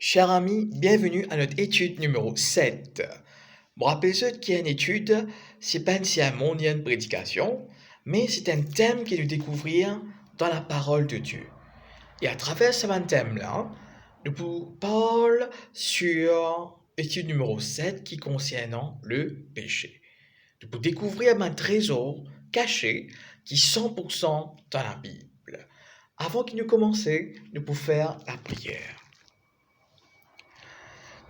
Chers amis, bienvenue à notre étude numéro 7. Bon, rappelez-vous qu'il y a une étude, c'est pas nécessairement une prédication, mais c'est un thème que nous découvrir dans la parole de Dieu. Et à travers ce même thème-là, nous vous parlons sur l'étude numéro 7 qui concerne le péché. Nous pouvons découvrir un trésor caché qui est 100% dans la Bible. Avant que nous commencer, nous pouvons faire la prière.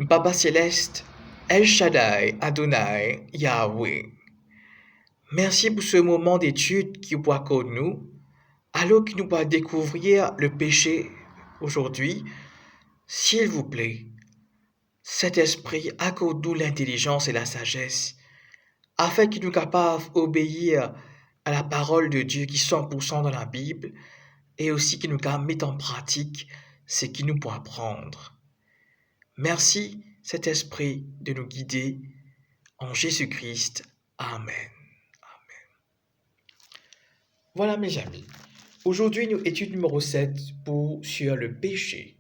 Papa céleste, El Shaddai, Adonai, Yahweh, merci pour ce moment d'étude qui vous accorde nous, alors que nous pourrons découvrir le péché aujourd'hui. S'il vous plaît, cet esprit accorde-nous l'intelligence et la sagesse, afin qu'il nous capables d'obéir à la parole de Dieu qui est 100% dans la Bible, et aussi qu'il nous capable mettre en pratique ce qu'il nous pourra apprendre. Merci, cet esprit, de nous guider en Jésus-Christ. Amen. Amen. Voilà mes amis. Aujourd'hui, nous étude numéro 7 sur le péché.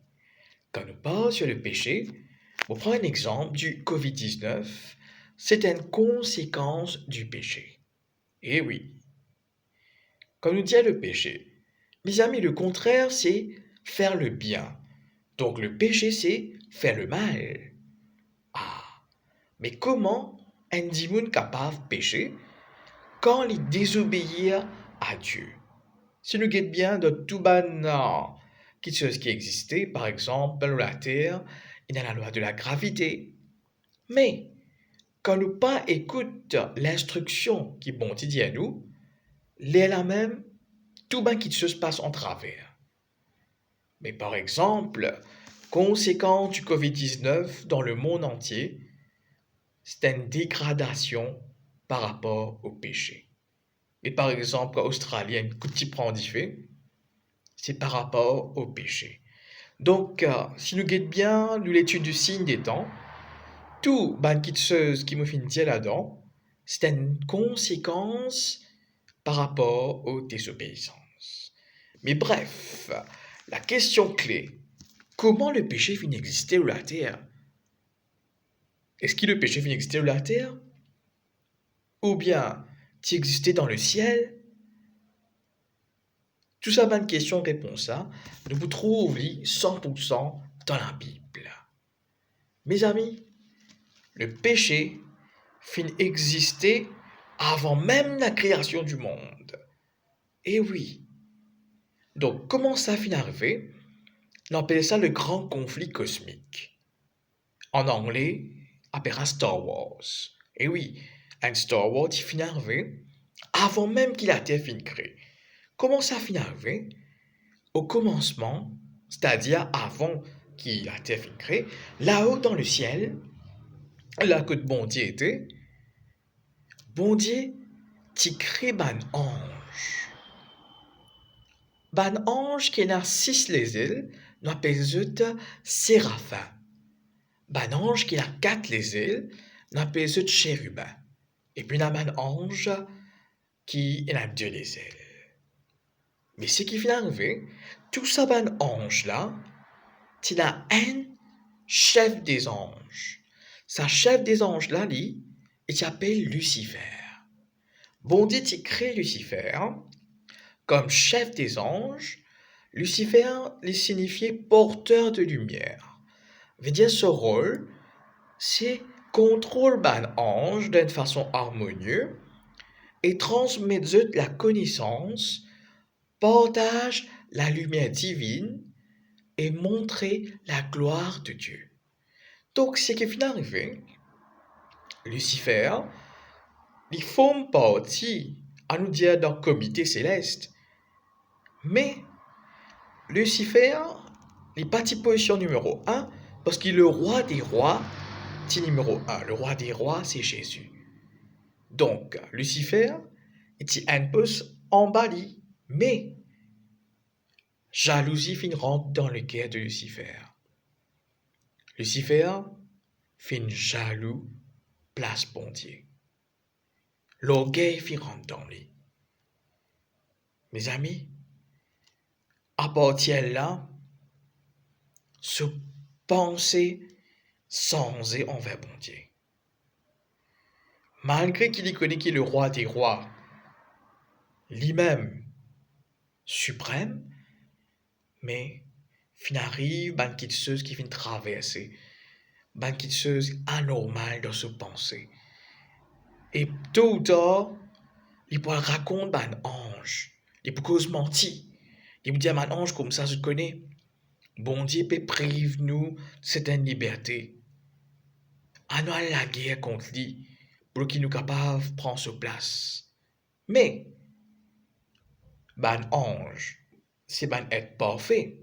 Quand nous parlons sur le péché, on prend un exemple du COVID-19. C'est une conséquence du péché. Eh oui. Quand nous disons le péché, mes amis, le contraire, c'est faire le bien. Donc le péché, c'est faire le mal. Ah, mais comment un démon capable de pécher quand il désobéir à Dieu? Si nous guettons bien de tout quelque chose qui existait, par exemple, dans la Terre, il y a la loi de la gravité. Mais, quand nous pas écoute l'instruction qui bon dit à nous, est la même, tout bien qui se passe en travers. Mais par exemple, conséquence du COVID-19 dans le monde entier, c'est une dégradation par rapport au péché. Et par exemple, Australie a une petite prend fait, c'est par rapport au péché. Donc, si nous guettons bien nous l'étude du signe des temps, tout ban kitseuse qui me fait dire là-dedans, c'est une conséquence par rapport aux désobéissances. Mais bref, la question clé, comment le péché finit exister sur la terre? Est-ce que le péché finit exister sur la terre? Ou bien, tu existait dans le ciel? Tout ça, bonne question, réponse à, nous vous trouvons 100% dans la Bible. Mes amis, le péché finit exister avant même la création du monde. Eh oui. Donc, comment ça finit arrivé? On appelle ça le grand conflit cosmique. En anglais, on appelle ça Star Wars. Eh oui, un Star Wars qui finit arrivé avant même qu'il a été fini créé. Comment ça finit arrivé? Au commencement, c'est-à-dire avant qu'il a été fini créé, là-haut dans le ciel, là que bon Dieu était, bon Dieu, tu crées ban ange. Ban ange qui n'a 6 les ailes, nous appelons séraphin. Ban ange qui a 4 les ailes, nous appelons chérubin. Et puis, un ban ange qui a 2 les ailes. Mais ce qui vient arriver, tout ça ban ange là, il a un chef des anges. Sa chef des anges là, il s'appelle Lucifer. Bon Dieu, il crée Lucifer comme chef des anges. Lucifer, il signifiait porteur de lumière. Veut dire ce rôle, c'est contrôle ban ange d'une façon harmonieuse et transmettre la connaissance, partage la lumière divine et montrer la gloire de Dieu. Donc, ce qui est arrivé, Lucifer, il forme partie, à nous dire, d'un comité céleste. Mais, Lucifer, il n'est pas position numéro 1, parce qu'il est le roi des rois, c'est numéro 1. Le roi des rois, c'est Jésus. Donc, Lucifer, est un peu en bas, mais, jalousie fin rentre dans le cœur de Lucifer. Lucifer fin jaloux, place bon Dieu. L'orgueil fin rentre dans lui. Mes amis, à partir de là, ce penser sans et envers bon Dieu. Malgré qu'il y connaît qui est le roi des rois, lui-même suprême, mais fin arrive, ban chose qui vient traverser, ban chose anormale dans ce pensée. Et tôt ou tard, il pourra raconter ban ange, il peut cause mentir. Il me dit à un ange comme ça, je connais. Bon Dieu peut priver nous de certaines libertés. À nous aller la guerre contre lui, pour qu'il nous capable de prendre sa place. Mais, ban ange, c'est ban être parfait.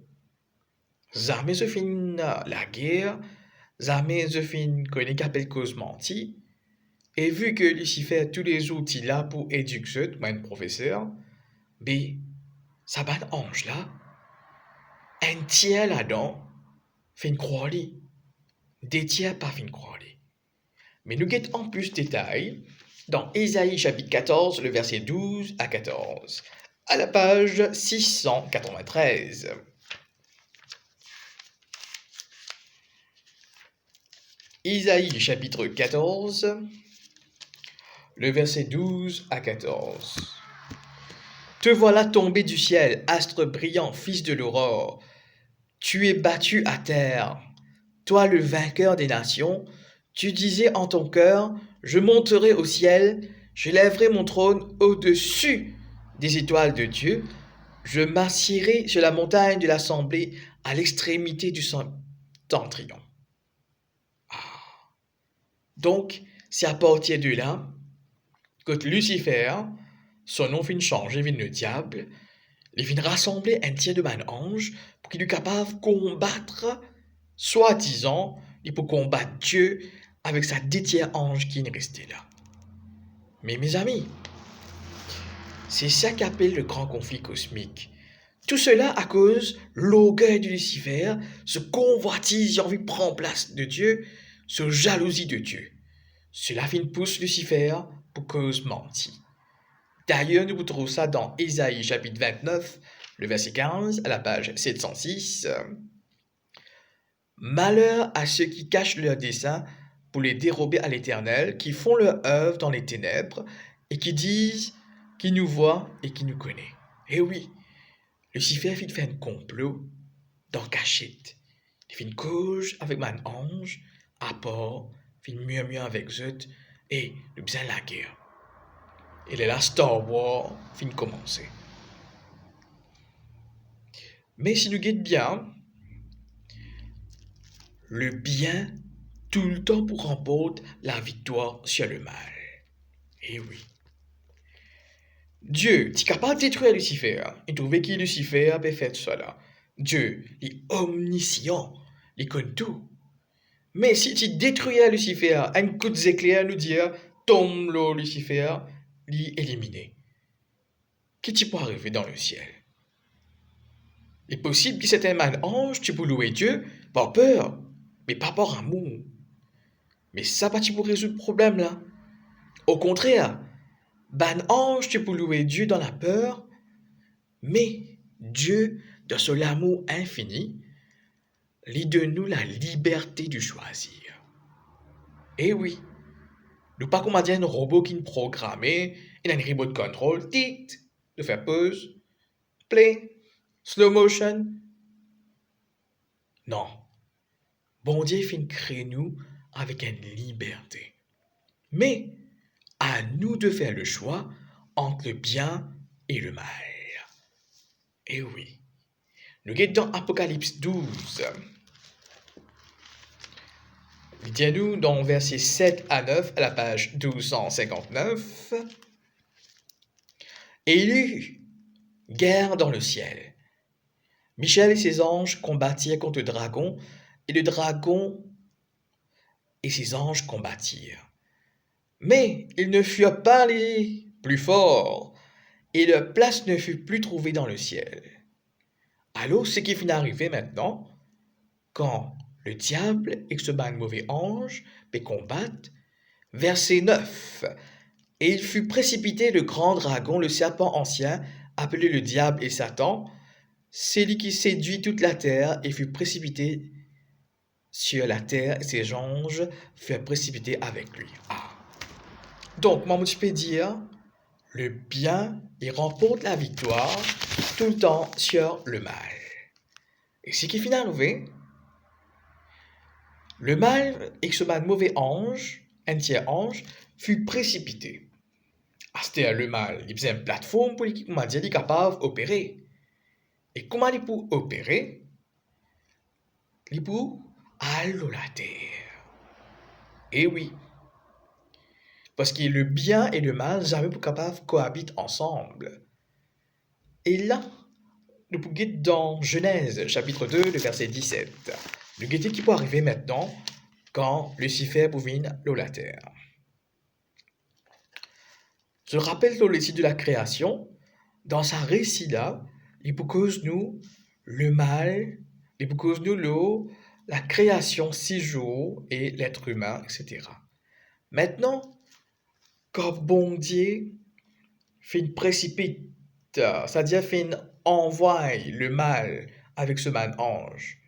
Jamais je finis la guerre, jamais je finis connaît qu'appelle cause menti. Et vu que Lucifer tous les outils là pour éduquer, un professeur, ben, ça ban ange là, un tiers là-dedans, fin croire lui. Des tiers pas fin croire lui. Mais nous guettons en plus de détails dans Ésaïe chapitre 14, le verset 12 à 14, à la page 693. Isaïe chapitre 14, le verset 12 à 14. Te voilà tombé du ciel, astre brillant, fils de l'aurore. Tu es battu à terre. Toi le vainqueur des nations, tu disais en ton cœur, je monterai au ciel, je lèverai mon trône au-dessus des étoiles de Dieu, je m'assierai sur la montagne de l'assemblée à l'extrémité du septentrion. Donc, c'est à partir de là que Lucifer, son nom vient changer, vient le diable, il vient rassembler un tiers de man ange pour qu'il soit capable de combattre, soi-disant, il peut combattre Dieu avec sa deux tiers ange qui est resté là. Mais mes amis, c'est ça qu'appelle le grand conflit cosmique. Tout cela à cause l'orgueil de Lucifer, ce convoitise, j'ai envie de prendre place de Dieu, ce jalousie de Dieu. Cela fin pousse Lucifer pour cause mentie. D'ailleurs, nous trouvons ça dans Ésaïe chapitre 29, le verset 15, à la page 706. Malheur à ceux qui cachent leurs desseins pour les dérober à l'Éternel, qui font leur œuvre dans les ténèbres, et qui disent qui nous voit et qui nous connaît. Eh oui, Lucifer fait un complot dans cachette. Il fait une cause avec mon ange, à part, fait mieux avec eux, et nous besoin la guerre. Et là, Star Wars fin commencer. Mais si nous guettons bien, le bien tout le temps pour remporter la victoire sur le mal. Eh oui. Dieu, tu es capable de détruire Lucifer. Et trouver qui Lucifer peut faire cela. Dieu, il est omniscient, il connaît tout. Mais si tu détruis Lucifer, un coup d'éclair nous dire, tombe l'eau Lucifer, l'y éliminer. Qu'est-ce qui peut arriver dans le ciel? Il est possible que c'était un ange, tu peux louer Dieu, par peur, mais pas par amour. Mais ça pas tu pour résoudre le problème là. Au contraire, ban ange, tu peux louer Dieu dans la peur, mais Dieu, dans son amour infini, lit de nous la liberté de choisir. Eh oui, nous pas comme un robot qui est programmé, et un remote control, tit, de faire pause, play, slow motion. Non. Bon Dieu fin créer nous avec une liberté. Mais à nous de faire le choix entre le bien et le mal. Et oui. Nous sommes dans Apocalypse 12. Dis-nous dans versets 7 à 9 à la page 1259. Et il y eut guerre dans le ciel. Michel et ses anges combattirent contre le dragon, et le dragon et ses anges combattirent. Mais ils ne furent pas les plus forts, et leur place ne fut plus trouvée dans le ciel. Alors, ce qui finit d'arriver maintenant, quand le diable et ce mauvais ange les combattent, verset 9. Et il fut précipité le grand dragon, le serpent ancien, appelé le diable et Satan, celui qui séduit toute la terre, et fut précipité sur la terre et ses anges furent précipités avec lui. Ah. Donc, moi, je peux dire, le bien, il remporte la victoire tout le temps sur le mal. Et ce qui finit arrivé, le mal et ce mauvais ange, un tiers ange, fut précipité. Ah, c'était le mal, il faisait une plateforme pour qu'il m'a dit qu'il est capable d'opérer. Et comment il peut opérer? Il peut aller la terre. Et oui, parce que le bien et le mal jamais pas capables cohabitent ensemble. Et là, nous pouvons guetter dans Genèse, chapitre 2, le verset 17. Le guetter qui peut arriver maintenant quand Lucifer pouvait la terre. Je rappelle dans le récit de la création, dans sa récit là, il peut cause nous le mal, il peut cause nous l'eau, la création 6 jours et l'être humain, etc. Maintenant, quand bon Dieu fait une précipite, c'est-à-dire fait une envoie le mal avec ce mal ange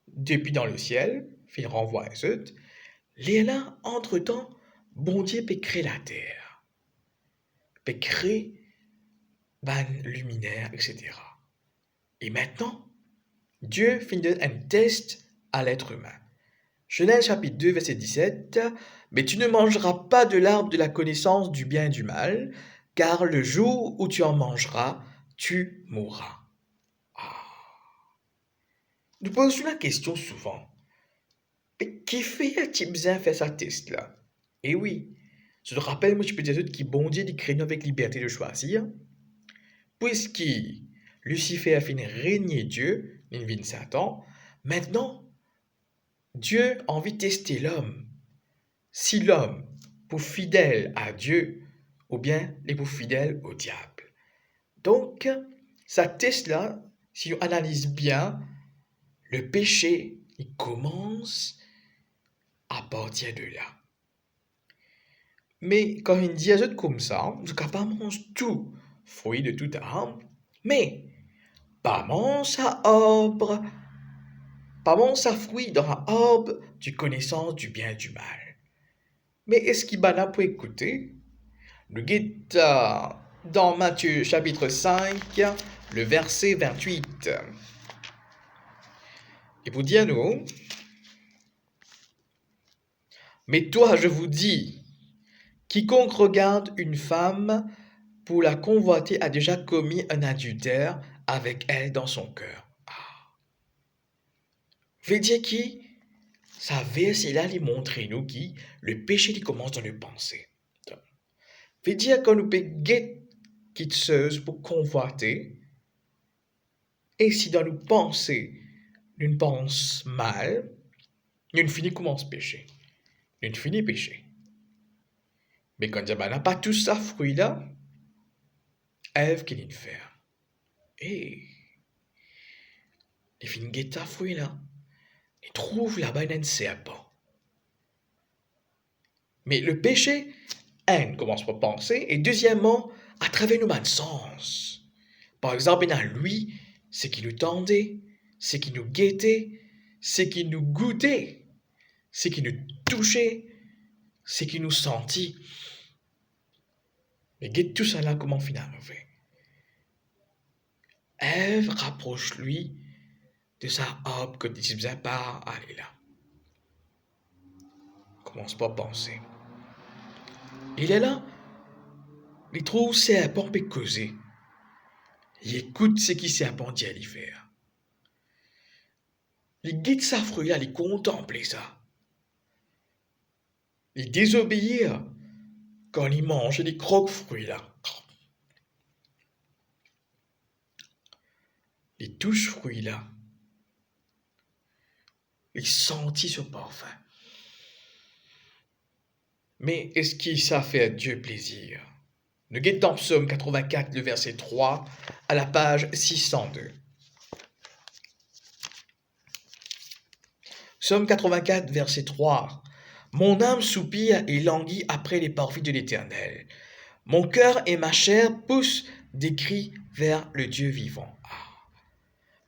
depuis dans le ciel, fait une renvoi et tout, les là, entre-temps, bon Dieu peut créer la terre, peut créer ban luminaire, etc. Et maintenant, Dieu fait un test à l'être humain. Genèse chapitre 2, verset 17. Mais tu ne mangeras pas de l'arbre de la connaissance du bien et du mal, car le jour où tu en mangeras, tu mourras. Ah. Nous posons la question souvent. Mais qui fait a-t-il besoin de faire sa test là? Eh oui, je te rappelle, moi je peux dire qui bon Dieu dit créneaux avec liberté de choisir. Puisque Lucifer a fini régner Dieu, une vie de Satan, maintenant Dieu a envie de tester l'homme. Si l'homme est fidèle à Dieu, ou bien il est fidèle au diable. Donc, ça teste là, si on analyse bien, le péché, il commence à partir de là. Mais quand il dit à eux comme ça, vous êtes capable de manger tout, fruit de tout arbre, mais pas manger à arbre, pas manger à fruit dans un arbre du connaissance du bien et du mal. Mais est-ce qu'il va pour écouter? Le guide dans Matthieu chapitre 5, le verset 28. Et vous dit à nous, mais toi, je vous dis, quiconque regarde une femme pour la convoiter a déjà commis un adultère avec elle dans son cœur. Veut dire qui? Ça verset là, il montre nous qui le péché qui commence dans le pensée. Veut dire qu'on nous peut guetter quitteuse pour convoiter, et si dans nos pensées, nous pense mal, nous finit commence péché. Nous finit péché. Mais quand Dieu n'a pas tout ça fruit là, Ève qui vient faire. Et il finit guetter fruit là. Il trouve là-bas un serpent. Mais le péché, commence par penser, et deuxièmement, à travers nos sens. Par exemple, il y a lui, c'est qui nous tendait, c'est qui nous guettait, c'est qui nous goûtait, c'est qui nous touchait, c'est qui nous sentit. Mais guette tout ça là, comment finalement fait? Ève rapproche lui de sa hope que tu ne pas aller là. Commence pas à penser. Il est là, il trouve serpent peut causer. Il écoute ce qui serpent dit à lui faire. Il guide sa fruit là, il contemple ça. Il désobéir quand il mange des croque-fruits là. Il touche fruits là. Il sentit ce parfum. Mais est-ce qu'il ça fait à Dieu plaisir? Nous guettons Psaume 84, le verset 3, à la page 602. Psaume 84, verset 3. Mon âme soupire et languit après les parvis de l'Éternel. Mon cœur et ma chair poussent des cris vers le Dieu vivant.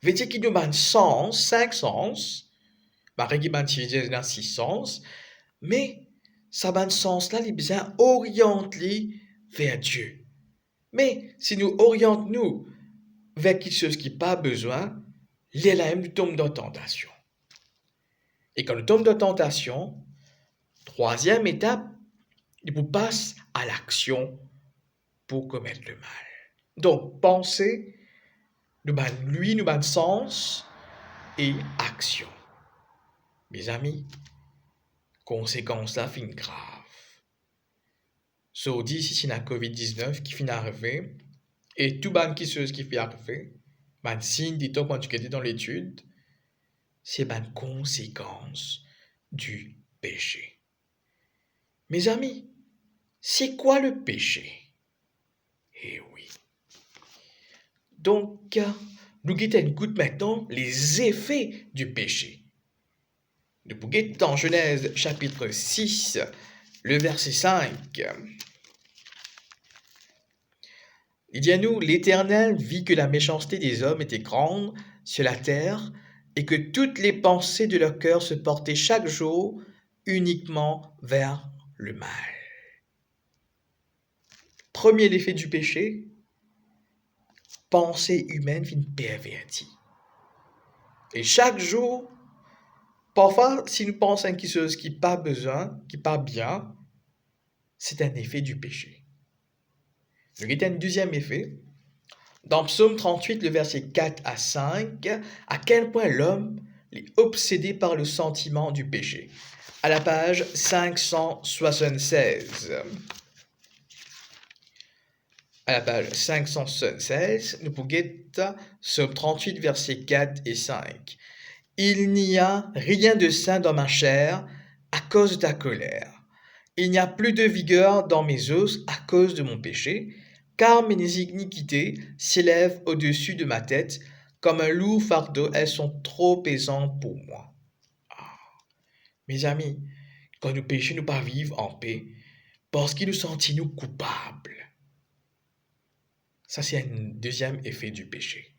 Veut dire qu'il nous donne 5 sens, Pareil qui utilisé dans six sens, mais ça ban sens là, il bien oriente vers Dieu. Mais si nous orientons nous vers quelque chose qui n'a pas besoin, les là nous tombons dans la tentation. Et quand nous tombons dans la tentation, troisième étape, il vous passe à l'action pour commettre le mal. Donc, pensée, nous ban sens et action. Mes amis, conséquence là fin grave. So dit si c'est la COVID-19 qui finit d'arriver, et tout ban qui chose qui fait arriver, ban signe des temps quand tu étais dans l'étude, c'est ban conséquence du péché. Mes amis, c'est quoi le péché? Eh oui. Donc, nous écoutons maintenant les effets du péché. Nous pouvons dans Genèse chapitre 6, le verset 5. Il dit à nous, l'Éternel vit que la méchanceté des hommes était grande sur la terre et que toutes les pensées de leur cœur se portaient chaque jour uniquement vers le mal. Premier effet du péché, pensée humaine fin pervertie. Et chaque jour, parfois, si nous pensons à quelque chose qui n'a pas besoin, qui n'est pas bien, c'est un effet du péché. Il y a un deuxième effet. Dans Psaume 38, le verset 4 à 5, à quel point l'homme est obsédé par le sentiment du péché. À la page 576. À la page 576, nous pouvons Psaume 38, verset 4 et 5. Il n'y a rien de sain dans ma chair à cause de ta colère. Il n'y a plus de vigueur dans mes os à cause de mon péché, car mes iniquités s'élèvent au-dessus de ma tête, comme un lourd fardeau, elles sont trop pesantes pour moi. Ah. Mes amis, quand nous péchons, nous pas vivre en paix, parce qu'il nous sentit nous coupables. Ça, c'est un deuxième effet du péché.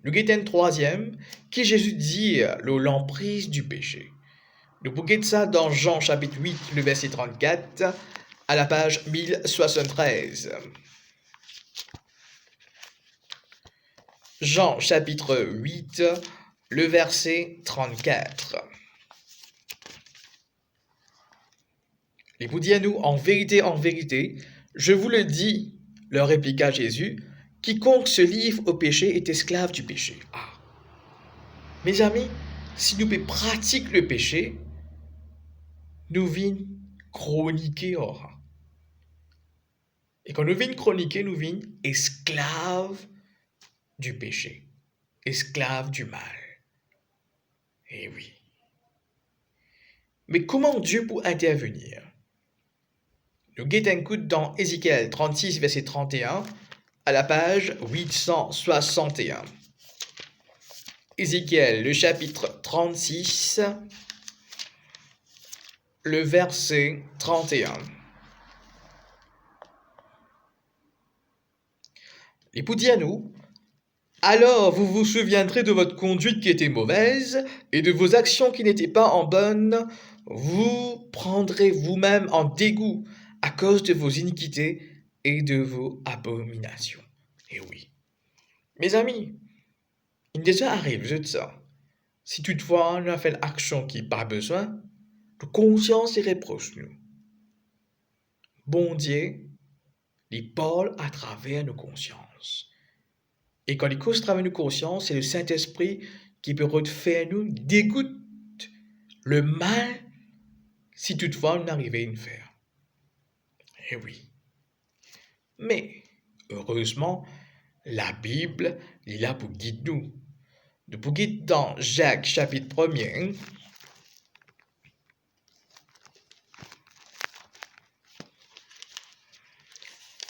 Nous avons un troisième, qui Jésus dit l'emprise du péché. Nous pouvons ça dans Jean chapitre 8, le verset 34, à la page 1073. Jean chapitre 8, le verset 34. Il vous dit à nous, en vérité, je vous le dis, leur répliqua Jésus, quiconque se livre au péché est esclave du péché. Ah. Mes amis, si nous pratiquons le péché, nous venons chroniquer. Et quand nous venons chroniquer, nous venons esclaves du péché, esclaves du mal. Eh oui. Mais comment Dieu peut intervenir? Nous guettons un coup dans Ézéchiel 36, verset 31, à la page 861. Ézéchiel, le chapitre 36, le verset 31. Il dit à nous, alors vous vous souviendrez de votre conduite qui était mauvaise et de vos actions qui n'étaient pas en bonne. Vous prendrez vous-même en dégoût à cause de vos iniquités et de vos abominations. Et oui. Mes amis, il déjà arrive de ça. Si toutefois nous avons fait l'action qui n'a pas besoin, de conscience et reproche nous. Bon Dieu, il parle à travers nos consciences. Et quand il cause à travers nos consciences, c'est le Saint-Esprit qui peut refaire nous dégoûte le mal si toutefois nous arrivons à le faire. Eh oui. Mais, heureusement, la Bible est là pour guider nous. Nous pouvons guider dans Jacques chapitre 1er.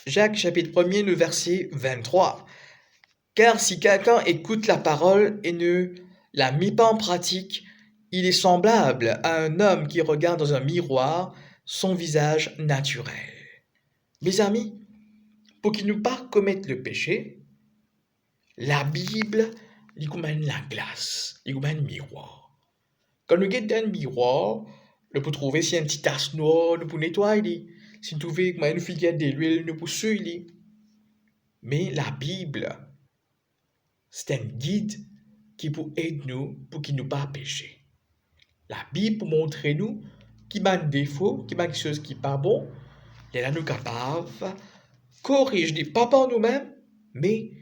Jacques chapitre 1er, le verset 23. Car si quelqu'un écoute la parole et ne la met pas en pratique, il est semblable à un homme qui regarde dans un miroir son visage naturel. Mes amis, pour qu'il ne pas commettre le péché, la Bible, il y a la glace, il y a le miroir. Quand nous guettons dans le miroir, nous pouvons trouver si un petit tasse noire, nous pouvons nettoyer. Si nous trouvons une figure de l'huile, nous pouvons suivre. Mais la Bible, c'est un guide qui peut aider nous pour qu'il nous pas pécher. La Bible pour montrer nous qui a un défaut, qui a quelque chose qui n'est pas bon, et là nous capables corriger, pas par nous-mêmes, mais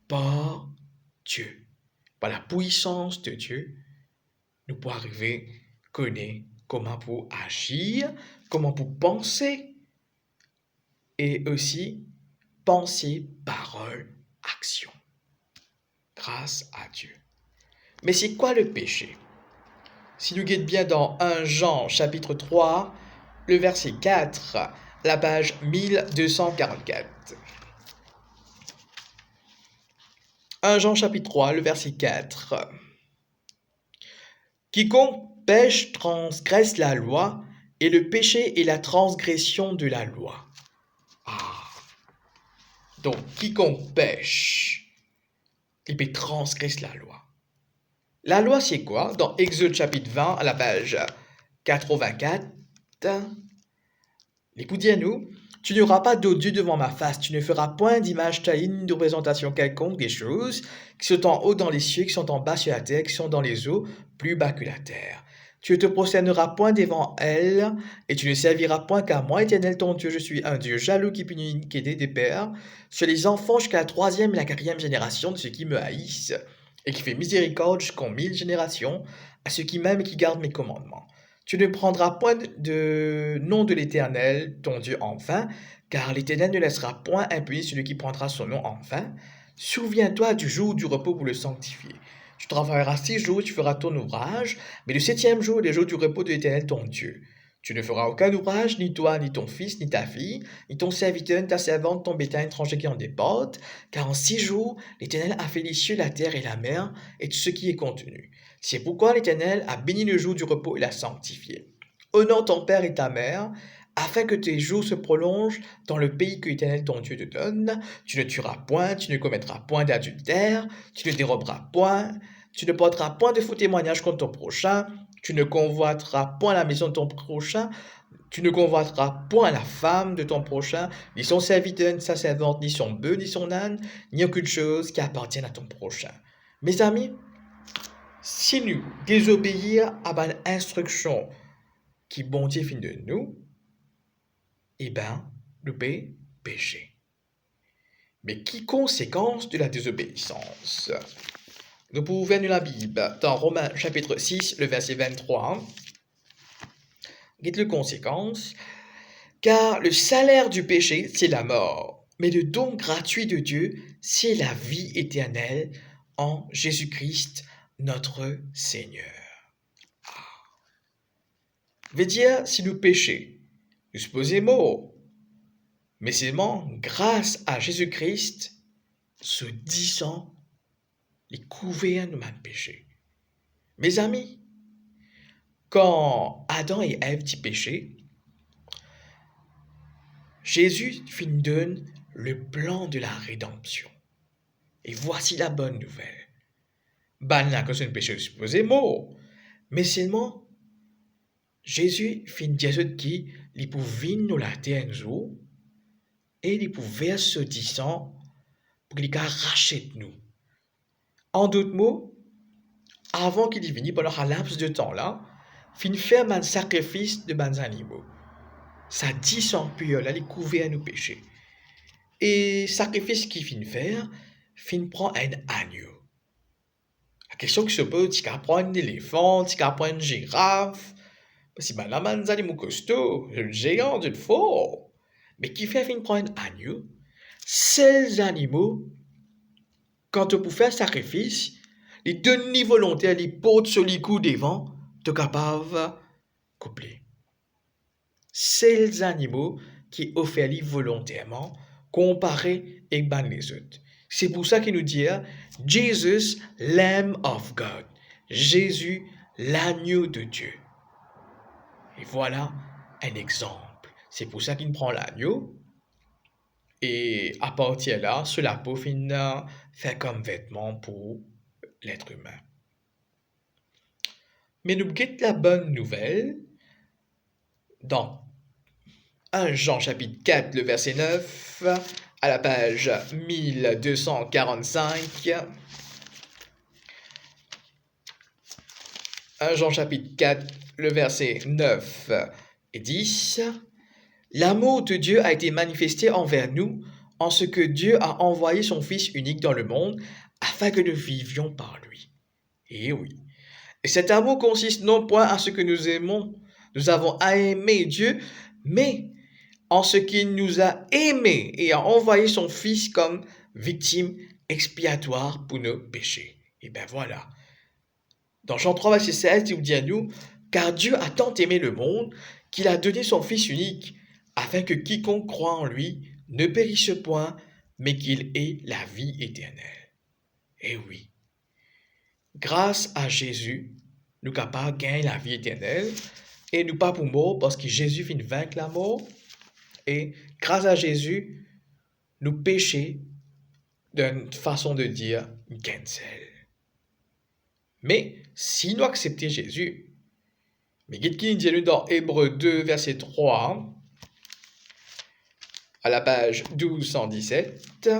par Dieu. Par la puissance de Dieu, nous pouvons arriver à connaître comment pour agir, comment pour penser, et aussi penser, parole, action. Grâce à Dieu. Mais c'est quoi le péché? Si nous guettons bien dans 1 Jean chapitre 3, le verset 4, la page 1244. 1 Jean chapitre 3, le verset 4. Quiconque pêche transgresse la loi, et le péché est la transgression de la loi. Donc, quiconque pêche, il peut transgresser la loi. La loi, c'est quoi? Dans Exode chapitre 20, à la page 84, l'écoute dit à nous, tu n'auras pas d'autre Dieu devant ma face, tu ne feras point d'image taillée ni de représentation quelconque des choses qui sont en haut dans les cieux, qui sont en bas sur la terre, qui sont dans les eaux, plus bas que la terre. Tu ne te prosterneras point devant elles, et tu ne serviras point qu'à moi, Éternel ton Dieu. Je suis un Dieu jaloux qui punit l'iniquité des pères sur les enfants jusqu'à la 3e et la 4e génération de ceux qui me haïssent, et qui fait miséricorde jusqu'en 1000 générations à ceux qui m'aiment et qui gardent mes commandements. Tu ne prendras point de nom de l'Éternel, ton Dieu, en vain, car l'Éternel ne laissera point impuni celui qui prendra son nom en vain. Souviens-toi du jour du repos pour le sanctifier. Tu travailleras 6 jours, tu feras ton ouvrage, mais le 7e jour est le jour du repos de l'Éternel, ton Dieu. Tu ne feras aucun ouvrage, ni toi, ni ton fils, ni ta fille, ni ton serviteur, ni ta servante, ton bétail étranger qui en déporde, car en 6 jours, l'Éternel a fait les cieux, la terre et la mer, et tout ce qui est contenu. C'est pourquoi l'Éternel a béni le jour du repos et l'a sanctifié. Honore ton père et ta mère, afin que tes jours se prolongent dans le pays que l'Éternel ton Dieu te donne. Tu ne tueras point, tu ne commettras point d'adultère, tu ne déroberas point, tu ne porteras point de faux témoignages contre ton prochain, tu ne convoiteras point la maison de ton prochain, tu ne convoiteras point la femme de ton prochain, ni son serviteur, ni sa servante, ni son bœuf, ni son âne, ni aucune chose qui appartienne à ton prochain. Mes amis, si nous désobéir à une instruction qui bon Dieu fin de nous, eh ben, nous pouvons pécher. Mais qui conséquence de la désobéissance? Nous pouvons voir dans la Bible, dans Romains chapitre 6, le verset 23. Dites le conséquence. Car le salaire du péché, c'est la mort. Mais le don gratuit de Dieu, c'est la vie éternelle en Jésus-Christ, notre Seigneur. Veut dire, si nous péchons, nous supposons mort. Mais seulement grâce à Jésus-Christ, ce 10 ans, les couverts nous mêmes péchés. Mes amis, quand Adam et Ève dit péché, Jésus fin donne le plan de la rédemption. Et voici la bonne nouvelle. Ben là, quand c'est un péché supposé mort, mais seulement Jésus fin dire qui il pouvait nous la terre nous et il pouvait se disant pour qu'il rachète nous. En d'autres mots, avant qu'il y vienne pendant un laps de temps là, fin faire un sacrifice de bons animaux. Ça dit sans pur là, il couvert à nous péchés. Et sacrifice qu'il fin faire, fin prend un agneau. La question qui se pose, tu qu'à prendre un éléphant, tu qu'à prendre une girafe, parce que là, man, animaux costauds, un géant d'une fort. Mais qui fait fin prendre un agneau? Ces animaux, quand tu peux faire sacrifice, les deux niveaux volontaires, les portes sur les coups devant, tu es capable de coupler. Ces animaux qui offrent volontairement, comparés avec les autres. C'est pour ça qu'il nous dit Jesus, Lamb of God. Jésus, l'agneau de Dieu. Et voilà un exemple. C'est pour ça qu'il prend l'agneau. Et à partir de là, sur la peau, il fait comme vêtement pour l'être humain. Mais nous guette la bonne nouvelle dans 1 Jean chapitre 4, le verset 9, à la page 1245. 1 Jean chapitre 4, le verset 9 et 10. L'amour de Dieu a été manifesté envers nous en ce que Dieu a envoyé son Fils unique dans le monde afin que nous vivions par lui. Et oui. Et cet amour consiste non point à ce que nous aimons, nous avons à aimer Dieu, mais en ce qu'il nous a aimés et a envoyé son Fils comme victime expiatoire pour nos péchés. Et bien voilà. Dans Jean 3, verset 16, il vous dit à nous, car Dieu a tant aimé le monde qu'il a donné son Fils unique, afin que quiconque croit en lui ne périsse point, mais qu'il ait la vie éternelle. Eh oui. Grâce à Jésus, nous sommes capables de gagner la vie éternelle, et nous pas pour mort, parce que Jésus vient vaincre la mort, et grâce à Jésus, nous péchons d'une façon de dire cancel. Mais si nous acceptons Jésus, mais qu'est-ce qu'il dit dans Hébreux 2, verset 3, à la page 1217,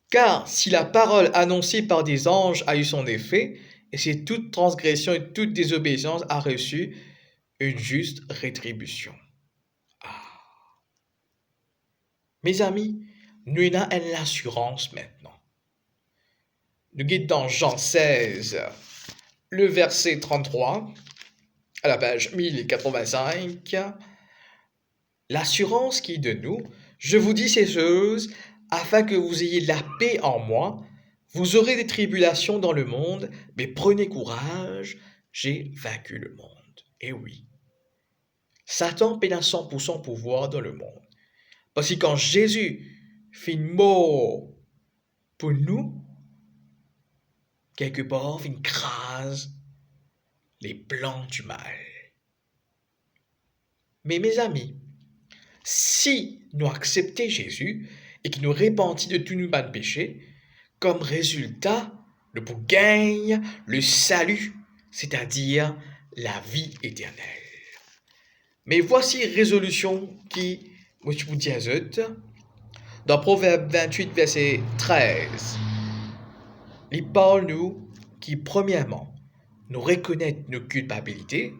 car si la parole annoncée par des anges a eu son effet, et si toute transgression et toute désobéissance a reçu une juste rétribution. Ah. Mes amis, nous avons l'assurance maintenant. Nous guidons dans Jean 16, le verset 33, à la page 1085. L'assurance qui est de nous, je vous dis ces choses afin que vous ayez la paix en moi. Vous aurez des tribulations dans le monde, mais prenez courage, j'ai vaincu le monde. Et oui, Satan peine à 100% pouvoir dans le monde. Parce que quand Jésus fit mort pour nous, quelque part, il crase les plans du mal. Mais mes amis, si nous acceptons Jésus et qu'il nous repentit de tous nos bas péchés, comme résultat, nous pouvons gagner le salut, c'est-à-dire la vie éternelle. Mais voici résolution qui, moi je vous dis à zut, dans Proverbe 28, verset 13, il parle nous qui, premièrement, nous reconnaître nos culpabilités.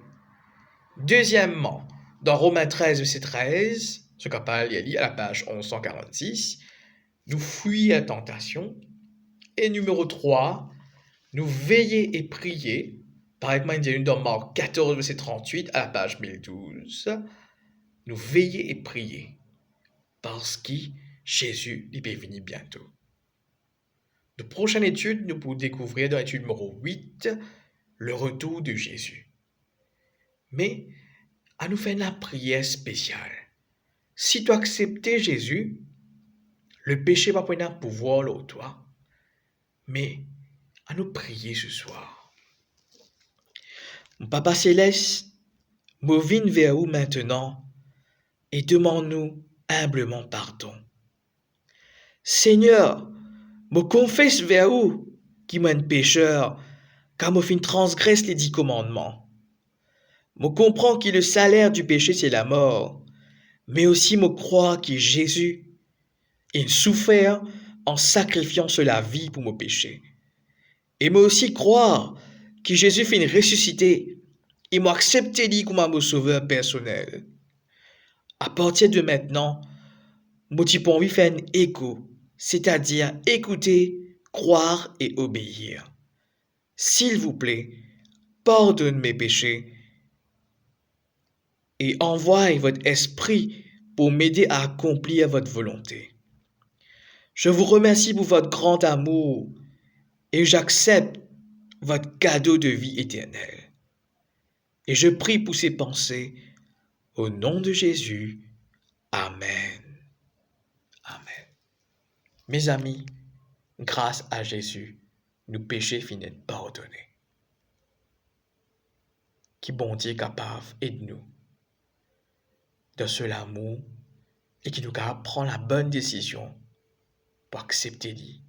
Deuxièmement, dans Romains 13, verset 13, ce qu'on parle à la page 1146, nous fuir la tentation. Et numéro 3, nous veiller et prier. Par exemple, il y a une dans Marc 14, verset 38, à la page 1012. Nous veiller et prier, parce que Jésus est venu bientôt. De prochaine étude, nous pouvons découvrir dans l'étude numéro 8, le retour de Jésus. Mais, à nous faire une prière spéciale. Si tu acceptes Jésus, le péché va prendre un pouvoir sur toi. Mais, à nous prier ce soir. Mon Papa Céleste, me viens vers vous maintenant et demande-nous humblement pardon. Seigneur, me confesse vers vous qui m'est un pécheur, car me fin transgresse les 10 commandements. Me comprends que le salaire du péché c'est la mort, mais aussi me croire que Jésus il souffert en sacrifiant la vie pour me pécher. Et me aussi croire que Jésus fait une ressuscité et m'a accepté lui comme mon sauveur personnel. À partir de maintenant, moi tu peux envie faire un écho, c'est-à-dire écouter, croire et obéir. S'il vous plaît, pardonne mes péchés et envoie votre esprit pour m'aider à accomplir votre volonté. Je vous remercie pour votre grand amour et j'accepte votre cadeau de vie éternelle. Et je prie pour ces pensées au nom de Jésus. Amen. Amen. Mes amis, grâce à Jésus, nos péchés finissent pardonnés. Qui bon Dieu capable, aide-nous de ce l'amour et qui nous capable prendre la bonne décision pour accepter lui